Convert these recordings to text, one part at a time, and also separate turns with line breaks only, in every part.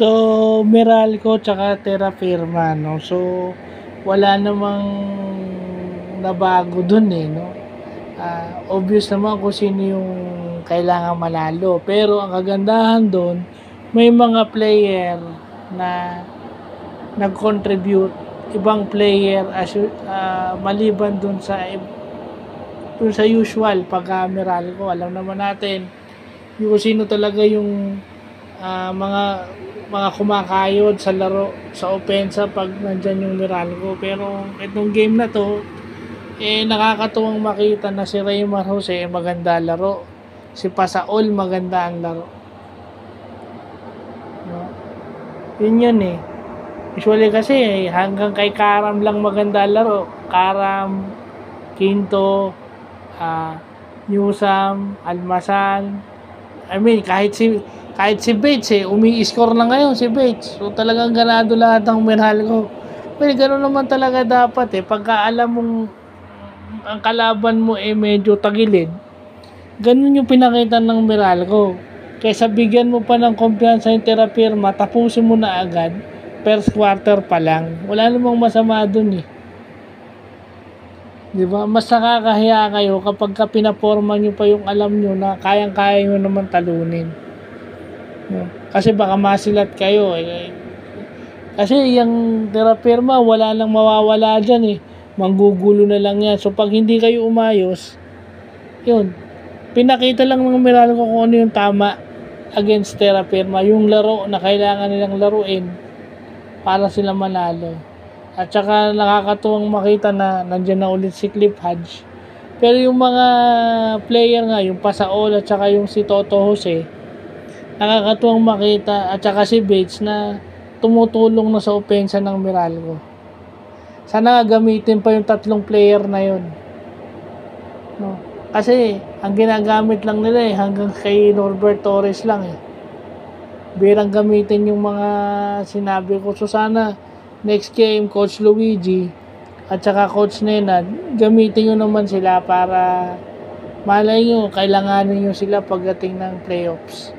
So, Meralco tsaka Terra Firma, no? So, wala namang nabago dun eh, no? Obvious naman kung sino yung kailangan manalo. Pero ang kagandahan dun, may mga player na nag-contribute, ibang player maliban dun sa usual pagka Meralco. Alam naman natin yung sino talaga yung mga kumakayod sa laro, sa opensa pag nandyan yung Meralco. Pero itong game na to, nakakatuwang makita na si Raymar Jose maganda laro, si Pasaol maganda ang laro, no? Yun eh. Usually kasi hanggang kay Karam lang maganda laro. Karam, Quinto, Newsam, Almasan. I mean, kahit si Bates umi-score na ngayon si Bates. So talagang ganado lahat ng Meralco. Pero ganoon naman talaga dapat pagka alam mong ang kalaban mo medyo tagilid. Ganun yung pinakita ng Meralco. Kaysa bigyan mo pa ng kumpiyansa yung Terra Firma, tapusin mo na agad first quarter pa lang. Wala namang masama dun eh. Diba? Mas nakakahiya kayo kapag pinaporma nyo pa yung alam nyo na kayang-kaya nyo naman talunin. No? Kasi baka masilat kayo Kasi yung Terra Firma, wala lang mawawala dyan manggugulo na lang yan. So pag hindi kayo umayos, yun, pinakita lang ng Meralco kung ano yung tama against Terra Firma, yung laro na kailangan nilang laruin para sila manalo. At saka nakakatuwang makita na nandiyan na ulit si Cliff Hodge. Pero yung mga player nga, yung Pasaol at saka yung si Toto Jose, nakakatuwang makita, at saka si Bates na tumutulong na sa opensa ng Meralco. Sana gamitin pa yung tatlong player na yun, no? Kasi ang ginagamit lang nila hanggang kay Norbert Torres lang Birang gamitin yung mga sinabi ko. So sana next game, Coach Luigi at saka Coach Nenad, gamitin nyo naman sila para malay nyo, kailanganin nyo sila pagdating ng playoffs.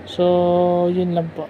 So, yun lang po.